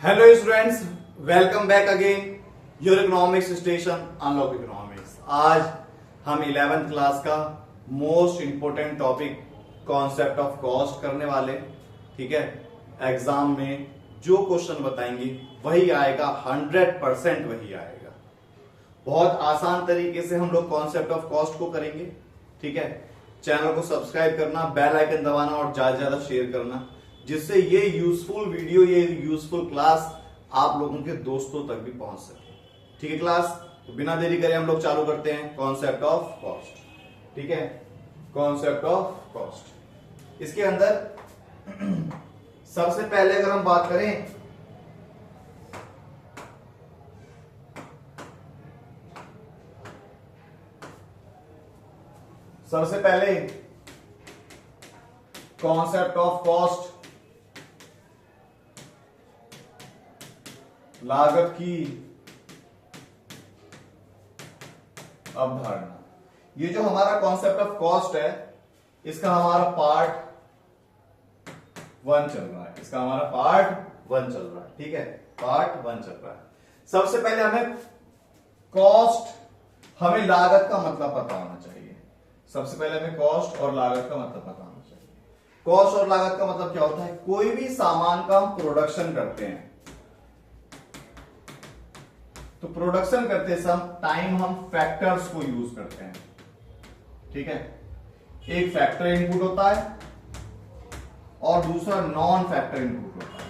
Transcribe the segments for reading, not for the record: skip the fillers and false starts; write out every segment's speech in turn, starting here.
Hello students, welcome back again your economics station unlock economics. आज हम 11th class का most important topic concept of cost करने वाले। ठीक है, एग्जाम में जो क्वेश्चन बताएंगे वही आएगा, 100% वही आएगा। बहुत आसान तरीके से हम लोग कॉन्सेप्ट ऑफ कॉस्ट को करेंगे। ठीक है, चैनल को सब्सक्राइब करना, बेल आइकन दबाना और ज्यादा से ज्यादा शेयर करना, जिससे ये यूजफुल वीडियो, ये यूजफुल क्लास आप लोगों के दोस्तों तक भी पहुंच सके। ठीक है क्लास, तो बिना देरी करे हम लोग चालू करते हैं कॉन्सेप्ट ऑफ कॉस्ट। ठीक है, कॉन्सेप्ट ऑफ कॉस्ट, इसके अंदर सबसे पहले अगर हम बात करें सबसे पहले कॉन्सेप्ट ऑफ कॉस्ट, लागत की अवधारणा। ये जो हमारा कॉन्सेप्ट ऑफ कॉस्ट है, इसका हमारा पार्ट 1 चल रहा है। इसका हमारा पार्ट 1 चल रहा है। ठीक है, पार्ट 1 चल रहा है। सबसे पहले हमें लागत का मतलब पता होना चाहिए। सबसे पहले हमें कॉस्ट और लागत का मतलब पता होना चाहिए। कॉस्ट और लागत का मतलब क्या होता है? कोई भी सामान का हम प्रोडक्शन करते हैं, तो प्रोडक्शन करते समय हम फैक्टर्स को यूज करते हैं। ठीक है, एक फैक्टर इनपुट होता है और दूसरा नॉन फैक्टर इनपुट होता है।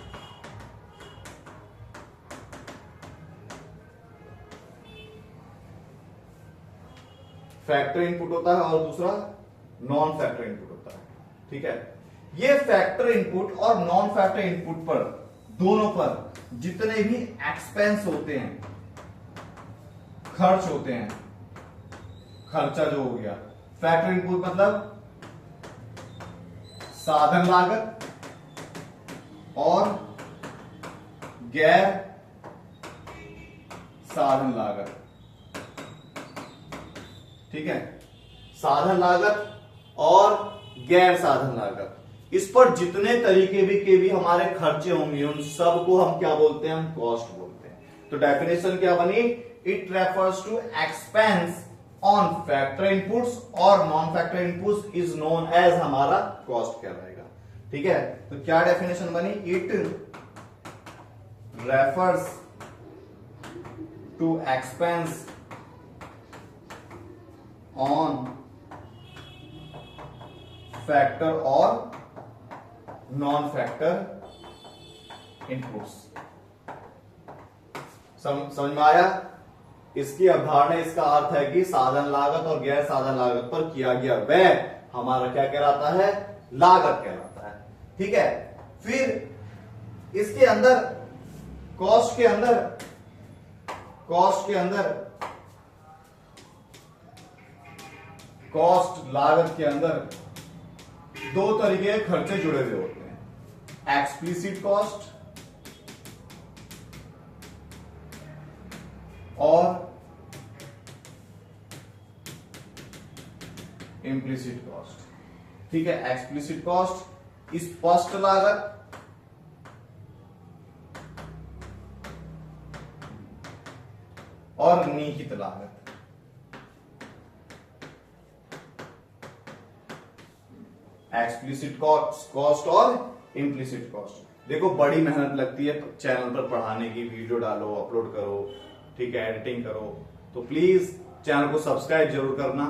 फैक्टर इनपुट होता है और दूसरा नॉन फैक्टर इनपुट होता है। ठीक है, ये फैक्टर इनपुट और नॉन फैक्टर इनपुट पर, दोनों पर जितने भी एक्सपेंस होते हैं, खर्च होते हैं, खर्चा जो हो गया, फैक्टर इनपुट मतलब साधन लागत और गैर साधन लागत। ठीक है, साधन लागत और गैर साधन लागत, इस पर जितने तरीके के भी हमारे खर्चे होंगे, उन सबको हम क्या बोलते हैं? हम कॉस्ट बोलते हैं। तो डेफिनेशन क्या बनी? It refers to expense on factor inputs और non factor inputs is known as हमारा cost कहलाएगा। ठीक है, तो क्या डेफिनेशन बनी? It refers to expense on factor और non factor inputs। समझ में आया? इसकी अवधारणा, इसका अर्थ है कि साधन लागत और गैर साधन लागत पर किया गया व्यय हमारा क्या कहलाता है? लागत कहलाता है। ठीक है, फिर इसके अंदर कॉस्ट के अंदर कॉस्ट लागत के अंदर दो तरीके के खर्चे जुड़े हुए होते हैं, एक्सप्लिसिट कॉस्ट और इम्प्लिसिट कॉस्ट। ठीक है, एक्सप्लिसिट कॉस्ट स्पष्ट लागत और निहित लागत। एक्सप्लिसिट कॉस्ट और इम्प्लिसिट कॉस्ट। देखो, बड़ी मेहनत लगती है चैनल पर पढ़ाने की, वीडियो डालो, अपलोड करो, ठीक है, एडिटिंग करो, तो प्लीज चैनल को सब्सक्राइब जरूर करना,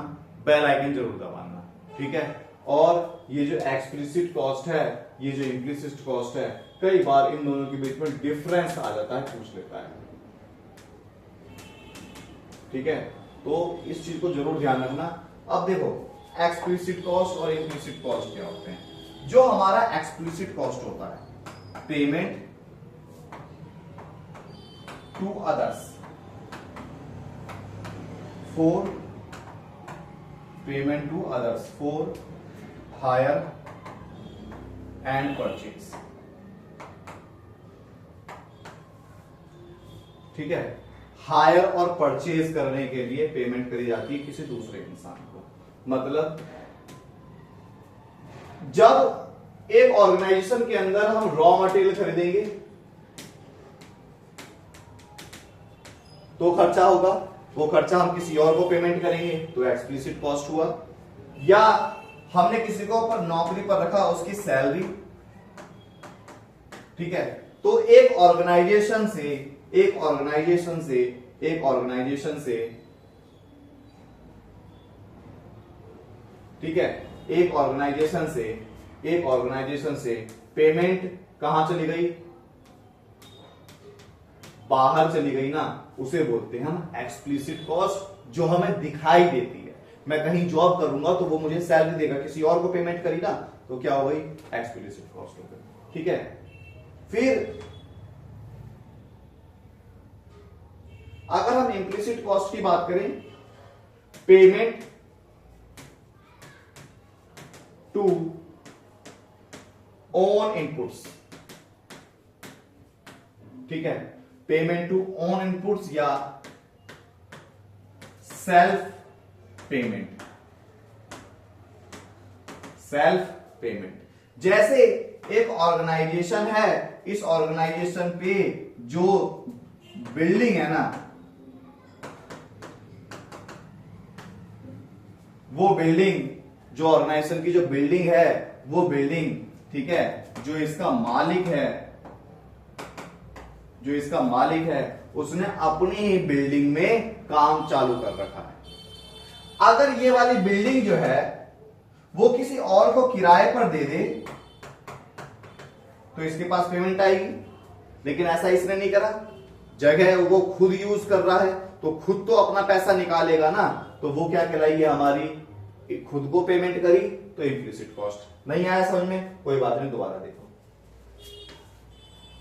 बेल आइकन जरूर दबाना। ठीक है, और ये जो एक्सप्लिसिट कॉस्ट है, ये जो इम्प्लिसिट कॉस्ट है, कई बार इन दोनों के बीच में डिफरेंस आ जाता है, पूछ लेता है। ठीक है, तो इस चीज को जरूर ध्यान रखना। अब देखो, एक्सप्लिसिट कॉस्ट और इम्प्लिसिट कॉस्ट क्या होते हैं? जो हमारा एक्सप्लिसिट कॉस्ट होता है, payment to others for payment to others for hire and purchase। ठीक है, हायर और परचेज करने के लिए पेमेंट करी जाती है किसी दूसरे इंसान को। मतलब जब एक ऑर्गेनाइजेशन के अंदर हम रॉ मटेरियल खरीदेंगे तो खर्चा होगा, वो खर्चा हम किसी और को पेमेंट करेंगे तो एक्सप्लिसिट कॉस्ट हुआ। या हमने किसी को पर नौकरी पर रखा, उसकी सैलरी, ठीक है, तो एक ऑर्गेनाइजेशन से पेमेंट कहां चली गई, बाहर चली गई ना, उसे बोलते हैं हम एक्सप्लिसिट कॉस्ट, जो हमें दिखाई देती है। मैं कहीं जॉब करूंगा तो वो मुझे सैलरी देगा, किसी और को पेमेंट करी ना तो क्या हो गई, एक्सप्लिसिट कॉस्ट हो गई, ठीक है। फिर अगर हम इम्प्लिसिट कॉस्ट की बात करें, पेमेंट टू ऑन इनपुट्स, ठीक है, पेमेंट टू ऑन इनपुट्स या सेल्फ पेमेंट। जैसे एक ऑर्गेनाइजेशन है, इस ऑर्गेनाइजेशन पे जो बिल्डिंग है ना, वो बिल्डिंग, जो ऑर्गेनाइजेशन की जो बिल्डिंग है, वो बिल्डिंग, ठीक है, जो इसका मालिक है, उसने अपनी ही बिल्डिंग में काम चालू कर रखा है। अगर ये वाली बिल्डिंग जो है वो किसी और को किराए पर दे दे तो इसके पास पेमेंट आएगी, लेकिन ऐसा इसने नहीं करा, जगह वो खुद यूज कर रहा है तो खुद तो अपना पैसा निकालेगा ना, तो वो क्या कहलाएगी, हमारी खुद को पेमेंट करी तो इम्प्लिसिट कॉस्ट। नहीं आया समझ में, कोई बात नहीं, दोबारा देखो।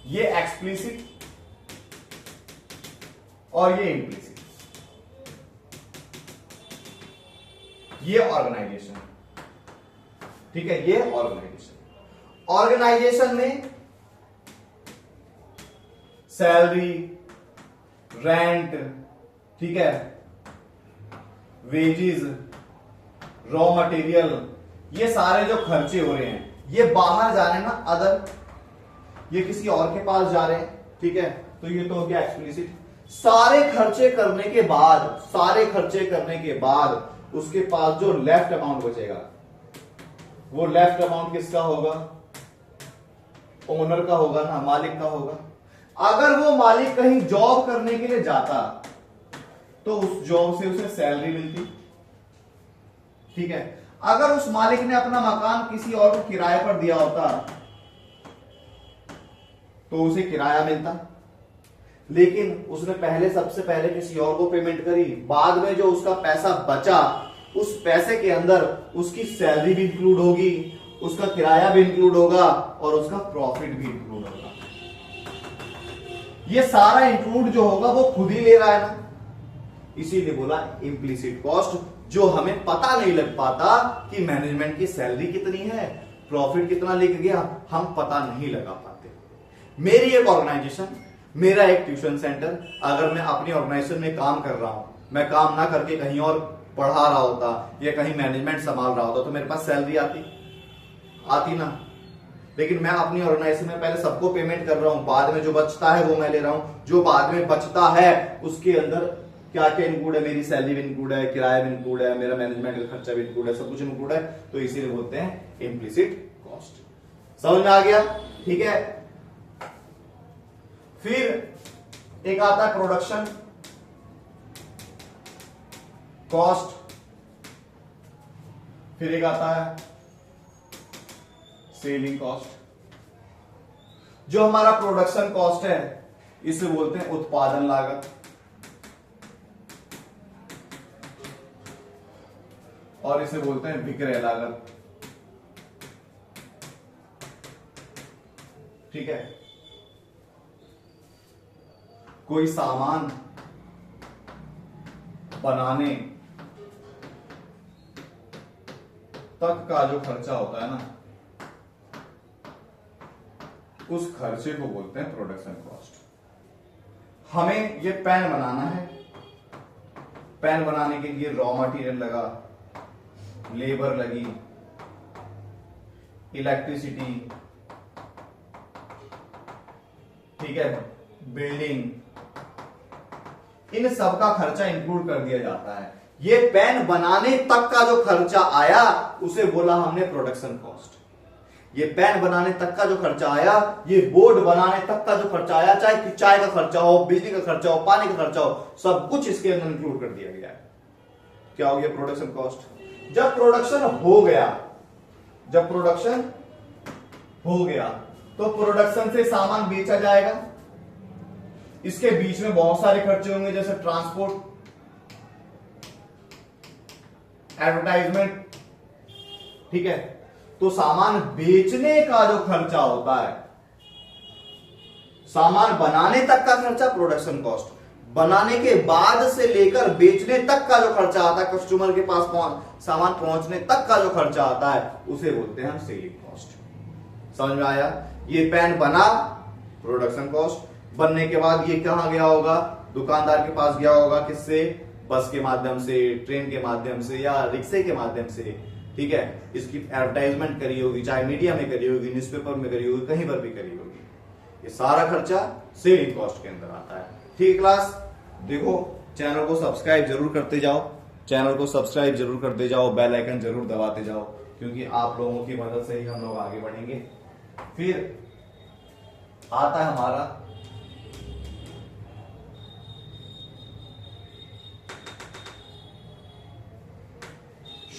ये एक्सप्लिसिट और ये इम्प्लिसिट, ये ऑर्गेनाइजेशन, ठीक है, ये ऑर्गेनाइजेशन में सैलरी, रेंट, ठीक है, वेजेस, रॉ मटेरियल, ये सारे जो खर्चे हो रहे हैं, ये बाहर जा रहे हैं ना, अदर, ये किसी और के पास जा रहे हैं, ठीक है, तो ये तो हो गया एक्सप्लिसिट। सारे खर्चे करने के बाद उसके पास जो लेफ्ट अमाउंट बचेगा, वो लेफ्ट अमाउंट किसका होगा, ओनर का होगा ना, मालिक का होगा। अगर वो मालिक कहीं जॉब करने के लिए जाता तो उस जॉब से उसे सैलरी मिलती, ठीक है। अगर उस मालिक ने अपना मकान किसी और को किराए पर दिया होता तो उसे किराया मिलता, लेकिन उसने सबसे पहले किसी और को पेमेंट करी, बाद में जो उसका पैसा बचा, उस पैसे के अंदर उसकी सैलरी भी इंक्लूड होगी, उसका किराया भी इंक्लूड होगा और उसका प्रॉफिट भी इंक्लूड होगा। ये सारा इंक्लूड जो होगा वो खुद ही ले रहा है ना, इसीलिए बोला इम्प्लिसिट कॉस्ट, जो हमें पता नहीं लग पाता कि मैनेजमेंट की सैलरी कितनी है, प्रॉफिट कितना लिख गया, हम पता नहीं लगा पाते। मेरी एक ऑर्गेनाइजेशन, मेरा एक ट्यूशन सेंटर, अगर मैं अपनी ऑर्गेनाइजेशन में काम कर रहा हूं, मैं काम ना करके कहीं और पढ़ा रहा होता या कहीं मैनेजमेंट संभाल रहा होता तो मेरे पास सैलरी आती ना। लेकिन मैं अपनी ऑर्गेनाइजेशन में पहले सबको पेमेंट कर रहा हूं, बाद में जो बचता है वो मैं ले रहा हूं। जो बाद में बचता है उसके अंदर क्या क्या इंक्लूड है, मेरी सैलरी भी इंक्लूड है, किराया भी इंक्लूड है, मेरा मैनेजमेंट का खर्चा भी इंक्लूड है, सब कुछ इंक्लूड है, तो इसीलिए बोलते हैं इम्प्लिसिट कॉस्ट। समझ में आ गया, ठीक है। फिर एक आता है प्रोडक्शन कॉस्ट, फिर एक आता है सेलिंग कॉस्ट। जो हमारा प्रोडक्शन कॉस्ट है इसे बोलते हैं उत्पादन लागत, और इसे बोलते हैं विक्रय लागत, ठीक है। कोई सामान बनाने तक का जो खर्चा होता है ना, उस खर्चे को बोलते हैं प्रोडक्शन कॉस्ट। हमें ये पेन बनाना है, पेन बनाने के लिए रॉ मटेरियल लगा, लेबर लगी, इलेक्ट्रिसिटी, ठीक है, बिल्डिंग, इन सब का खर्चा इंक्लूड कर दिया जाता है। ये पेन बनाने तक का जो खर्चा आया उसे बोला हमने प्रोडक्शन कॉस्ट। ये पेन बनाने तक का जो खर्चा आया, ये बोर्ड बनाने तक का जो खर्चा आया, चाहे चाय का खर्चा हो, बिजली का खर्चा हो, पानी का खर्चा हो, सब कुछ इसके अंदर इंक्लूड कर दिया गया है। क्या हो गया? Production cost. जब प्रोडक्शन हो गया, जब प्रोडक्शन हो गया तो प्रोडक्शन से सामान बेचा जाएगा। इसके बीच में बहुत सारे खर्चे होंगे, जैसे ट्रांसपोर्ट, एडवर्टाइजमेंट, ठीक है। तो सामान बेचने का जो खर्चा होता है, सामान बनाने तक का खर्चा प्रोडक्शन कॉस्ट, बनाने के बाद से लेकर बेचने तक का जो खर्चा आता है, कस्टमर के पास सामान पहुंचने तक का जो खर्चा आता है, उसे बोलते हैं हम सेलिंग कॉस्ट। समझ में आया? ये पेन बना, प्रोडक्शन कॉस्ट। बनने के बाद ये कहां गया होगा? दुकानदार के पास गया होगा। किससे? बस के माध्यम से, ट्रेन के माध्यम से, या रिक्शे के माध्यम से, ठीक है। इसकी एडवर्टाइजमेंट करी होगी, चाहे मीडिया में करी होगी, न्यूज़पेपर में करी होगी, कहीं पर भी करी होगी। ये सारा खर्चा सेलिंग कॉस्ट के अंदर आता है। ठीक क्लास, देखो चैनल को सब्सक्राइब जरूर करते जाओ, चैनल को सब्सक्राइब जरूर करते जाओ, बेल आइकन जरूर दबाते जाओ, क्योंकि आप लोगों की मदद से ही हम लोग आगे बढ़ेंगे। फिर आता है हमारा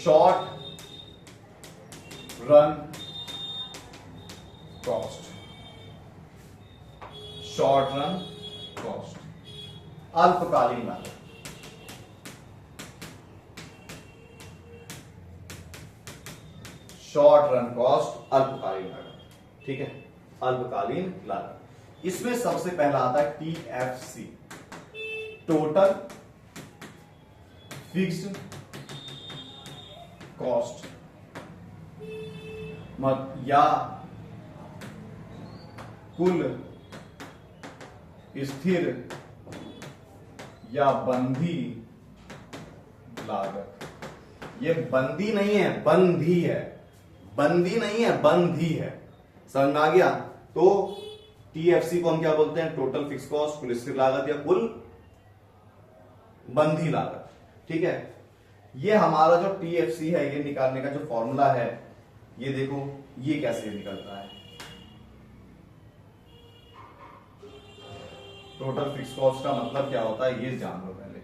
short run cost. Short run cost, अल्पकालीन लागत। शॉर्ट रन कॉस्ट, अल्पकालीन लागत, ठीक है, अल्पकालीन लागत। इसमें सबसे पहला आता है TFC, टोटल फिक्स्ड कॉस्ट, या कुल स्थिर या बंधी लागत। ये बंदी नहीं है, बंधी है, बंदी नहीं है, बंधी है। समझ में आ गया? तो TFC को हम क्या बोलते हैं? टोटल फिक्स कॉस्ट, कुल स्थिर लागत या कुल बंधी लागत, ठीक है। ये हमारा जो TFC है, ये निकालने का जो फॉर्मूला है, ये देखो ये कैसे निकलता है। टोटल फिक्स कॉस्ट का मतलब क्या होता है, ये जान लो पहले।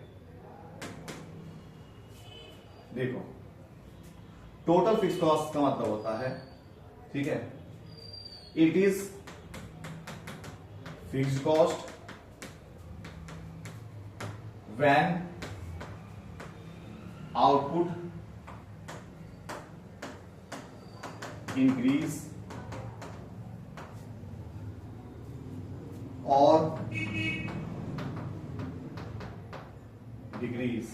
देखो टोटल फिक्स कॉस्ट का मतलब होता है, ठीक है, it is fixed cost when output increase or decrease,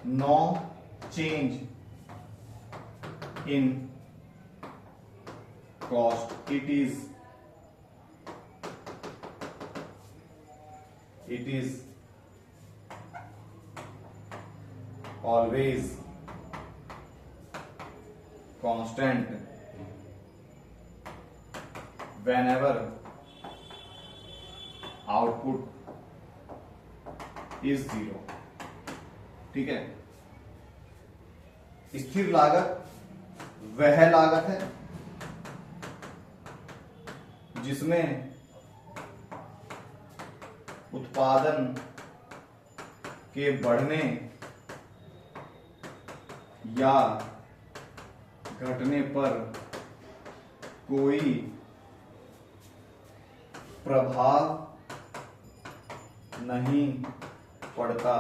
no change in cost, it is always constant whenever output is zero, ठीक है। स्थिर लागत वह लागत है जिसमें उत्पादन के बढ़ने या घटने पर कोई प्रभाव नहीं पड़ता,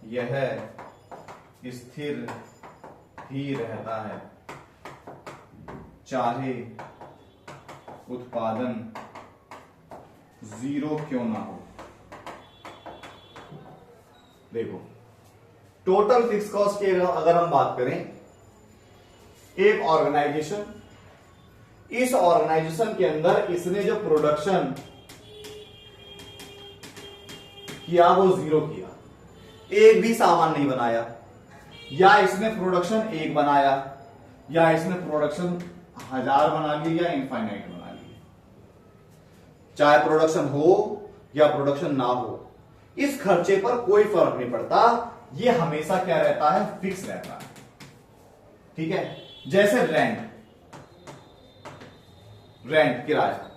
यह स्थिर ही रहता है, चाहे उत्पादन जीरो क्यों ना हो। देखो टोटल फिक्स कॉस्ट की अगर हम बात करें, एक ऑर्गेनाइजेशन, इस ऑर्गेनाइजेशन के अंदर इसने जो प्रोडक्शन किया वो जीरो किया, एक भी सामान नहीं बनाया, या इसने प्रोडक्शन एक बनाया, या इसने प्रोडक्शन 1000 बना लिया, या इनफाइनाइट बना लिया। चाहे प्रोडक्शन हो या प्रोडक्शन ना हो, इस खर्चे पर कोई फर्क नहीं पड़ता, ये हमेशा क्या रहता है, फिक्स रहता है। ठीक है, जैसे रेंट किराया,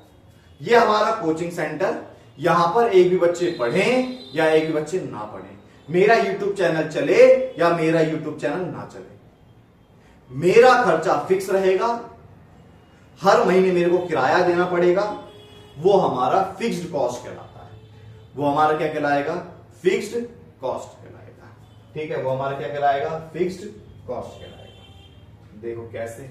ये हमारा कोचिंग सेंटर, यहां पर एक भी बच्चे पढ़ें या एक भी बच्चे ना पढ़ें, मेरा यूट्यूब चैनल चले या मेरा यूट्यूब चैनल ना चले, मेरा खर्चा फिक्स रहेगा, हर महीने मेरे को किराया देना पड़ेगा, वो हमारा फिक्स्ड कॉस्ट कहलाता है। वो हमारा क्या कहलाएगा, फिक्स्ड कॉस्ट कहलाएगा। ठीक है, वो हमारा क्या कहलाएगा, फिक्स्ड कॉस्ट कहलाएगा। देखो कैसे,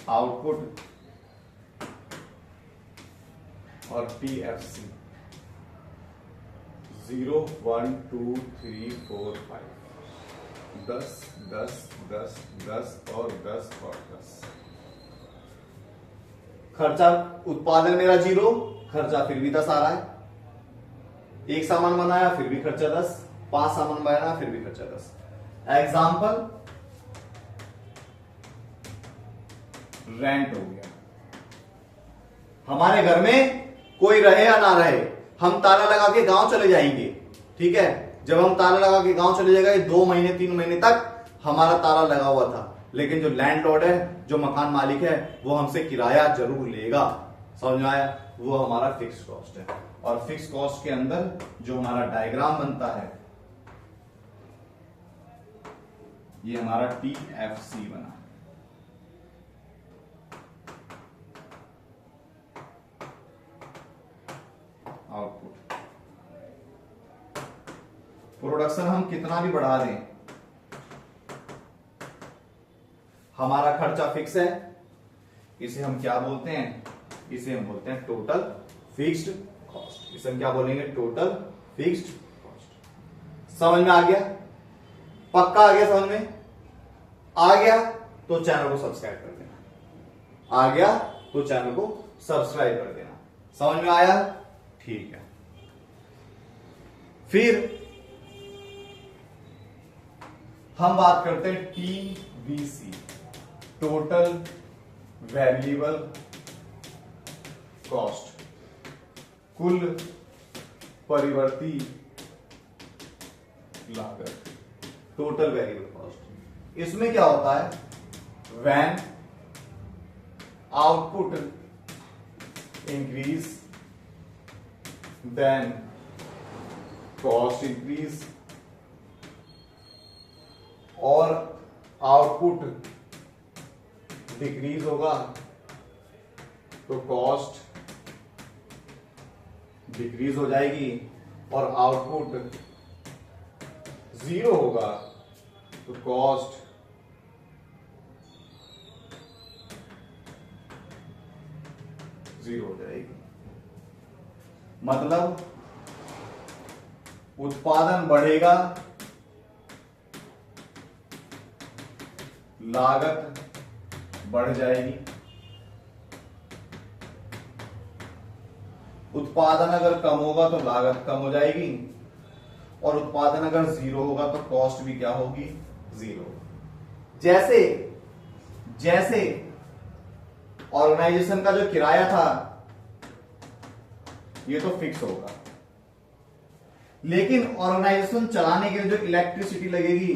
आउटपुट और TFC 0 1 2 3 4 5 10 10 10 10 और 10 और 10। खर्चा उत्पादन मेरा 0, खर्चा फिर भी 10 आ रहा है। एक सामान बनाया फिर भी खर्चा 10, 5 सामान बनाया फिर भी खर्चा 10। एग्जाम्पल रेंट हो गया, हमारे घर में कोई रहे या ना रहे, हम ताला लगा के गांव चले जाएंगे। ठीक है, जब हम ताला लगा के गांव चले जाएंगे 2 महीने 3 महीने तक हमारा ताला लगा हुआ था, लेकिन जो लैंडलॉर्ड है, जो मकान मालिक है, वो हमसे किराया जरूर लेगा। समझ में आया, वो हमारा फिक्स कॉस्ट है। और फिक्स कॉस्ट के अंदर जो हमारा डायग्राम बनता है, ये हमारा TFC बना। आउटपुट, प्रोडक्शन हम कितना भी बढ़ा दें, हमारा खर्चा फिक्स है। इसे हम क्या बोलते हैं, इसे हम बोलते हैं टोटल फिक्स्ड कॉस्ट। इसे हम क्या बोलेंगे, टोटल फिक्स्ड कॉस्ट। समझ में आ गया, पक्का आ गया, समझ में आ गया तो चैनल को सब्सक्राइब कर देना, आ गया तो चैनल को सब्सक्राइब कर देना। समझ में आया, ठीक है। फिर हम बात करते हैं TVC, टोटल वेरिएबल कॉस्ट, कुल परिवर्ती लागत, टोटल वेरिएबल कॉस्ट। इसमें क्या होता है, when output increase then cost increase, और आउटपुट डिक्रीज होगा तो कॉस्ट डिक्रीज हो जाएगी, और आउटपुट 0 होगा तो कॉस्ट जीरो हो जाएगी। मतलब उत्पादन बढ़ेगा, लागत बढ़ जाएगी। उत्पादन अगर कम होगा तो लागत कम हो जाएगी, और उत्पादन अगर 0 होगा तो कॉस्ट भी क्या होगी, 0। जैसे जैसे ऑर्गेनाइजेशन का जो किराया था ये तो फिक्स होगा, लेकिन ऑर्गेनाइजेशन चलाने के लिए जो इलेक्ट्रिसिटी लगेगी,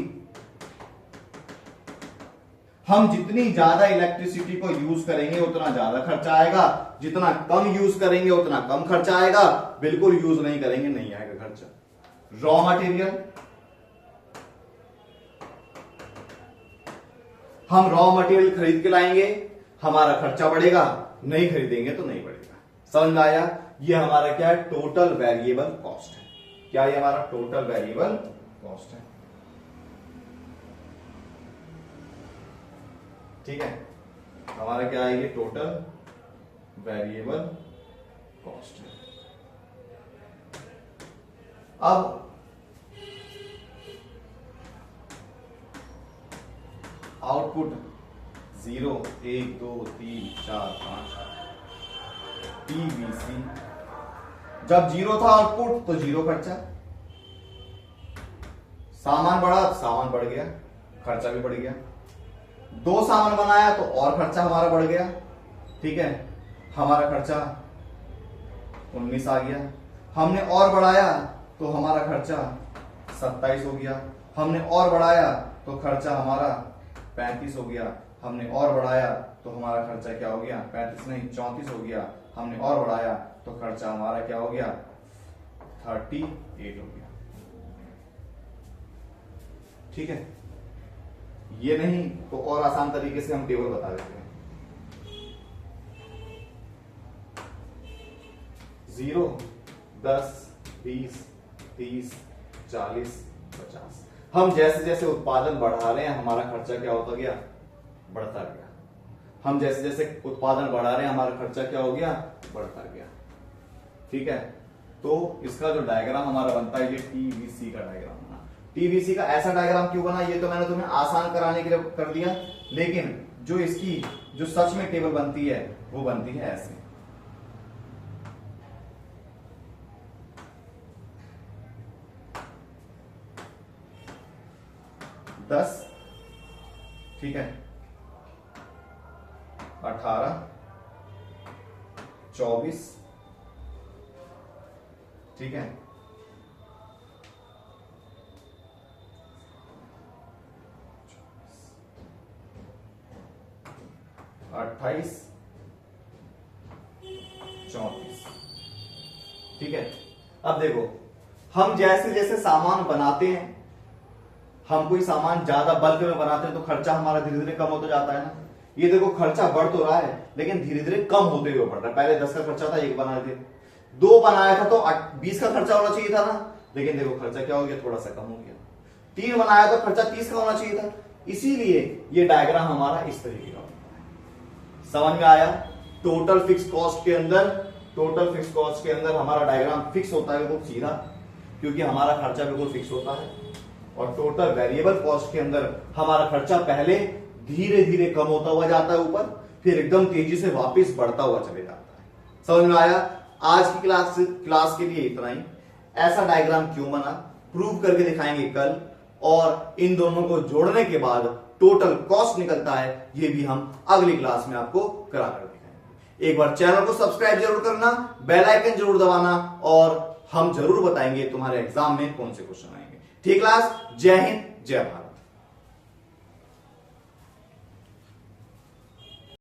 हम जितनी ज्यादा इलेक्ट्रिसिटी को यूज करेंगे उतना ज्यादा खर्चा आएगा, जितना कम यूज करेंगे उतना कम खर्चा आएगा, बिल्कुल यूज नहीं करेंगे नहीं आएगा खर्चा। रॉ मटेरियल, हम रॉ मटेरियल खरीद के लाएंगे, हमारा खर्चा बढ़ेगा, नहीं खरीदेंगे तो नहीं बढ़ेगा। समझ में आया, ये हमारा क्या है, टोटल वेरिएबल कॉस्ट है। क्या ये हमारा टोटल वेरिएबल कॉस्ट है, ठीक है। हमारा क्या है, ये टोटल वेरिएबल कॉस्ट है। अब आउटपुट 0 1 2 3 4 5 टीवीसी। जब जीरो था आउटपुट तो जीरो खर्चा, सामान बढ़ा तो सामान बढ़ गया, खर्चा भी बढ़ गया। दो सामान बनाया तो और खर्चा हमारा बढ़ गया, ठीक है, हमारा खर्चा 19 आ गया। हमने और बढ़ाया तो हमारा खर्चा 27 हो गया। हमने और बढ़ाया तो खर्चा हमारा 35 हो गया। हमने और बढ़ाया तो हमारा खर्चा क्या हो गया, 35 नहीं 34 हो गया। हमने और बढ़ाया तो खर्चा हमारा क्या हो गया, 38 हो गया। ठीक है, ये नहीं तो और आसान तरीके से हम टेबल बता देते हैं। 0, 10, 20, 30, 40, 50। हम जैसे जैसे उत्पादन बढ़ा रहे हैं हमारा खर्चा क्या होता गया, बढ़ता गया। हम जैसे जैसे उत्पादन बढ़ा रहे हैं हमारा खर्चा क्या हो गया, बढ़ता गया। ठीक है, तो इसका जो डायग्राम हमारा बनता है ये टीवीसी का डायग्राम बना। टीवीसी का ऐसा डायग्राम क्यों बना, ये तो मैंने तुम्हें आसान कराने के लिए कर दिया, लेकिन जो इसकी जो सच में टेबल बनती है वो बनती है ऐसे। दस, ठीक है, 18, 24, ठीक है, 28, 34। ठीक है, अब देखो हम जैसे जैसे सामान बनाते हैं, हम कोई सामान ज्यादा बल्क में बनाते हैं तो खर्चा हमारा धीरे धीरे कम होता जाता है ना। ये देखो खर्चा बढ़ तो रहा है लेकिन धीरे धीरे कम होते हुए बढ़ रहा है। पहले 10 का खर्चा था, एक बनाए थे, 2 बनाया था तो 20 का खर्चा होना चाहिए था ना, लेकिन देखो खर्चा क्या हो गया, थोड़ा सा कम हो गया। 3 बनाया तो खर्चा 30 का होना चाहिए था, इसीलिए ये डायग्राम हमारा इस तरीके का होता है। समझ में आया? टोटल फिक्स कॉस्ट के अंदर हमारा डायग्राम फिक्स होता है बिल्कुल सीधा, क्योंकि हमारा खर्चा बिल्कुल फिक्स होता है। और टोटल वेरिएबल कॉस्ट के अंदर हमारा खर्चा पहले धीरे धीरे कम होता हुआ जाता है ऊपर, फिर एकदम तेजी से वापस बढ़ता हुआ चले जाता है। समझ में आया? आज की क्लास के लिए इतना ही। ऐसा डायग्राम क्यों बना प्रूव करके दिखाएंगे कल, और इन दोनों को जोड़ने के बाद टोटल कॉस्ट निकलता है, ये भी हम अगली क्लास में आपको करा कर दिखाएंगे। एक बार चैनल को सब्सक्राइब जरूर करना, बेल आइकन जरूर दबाना, और हम जरूर बताएंगे तुम्हारे एग्जाम में कौन से क्वेश्चन आएंगे। ठीक क्लास, जय हिंद, जय भारत।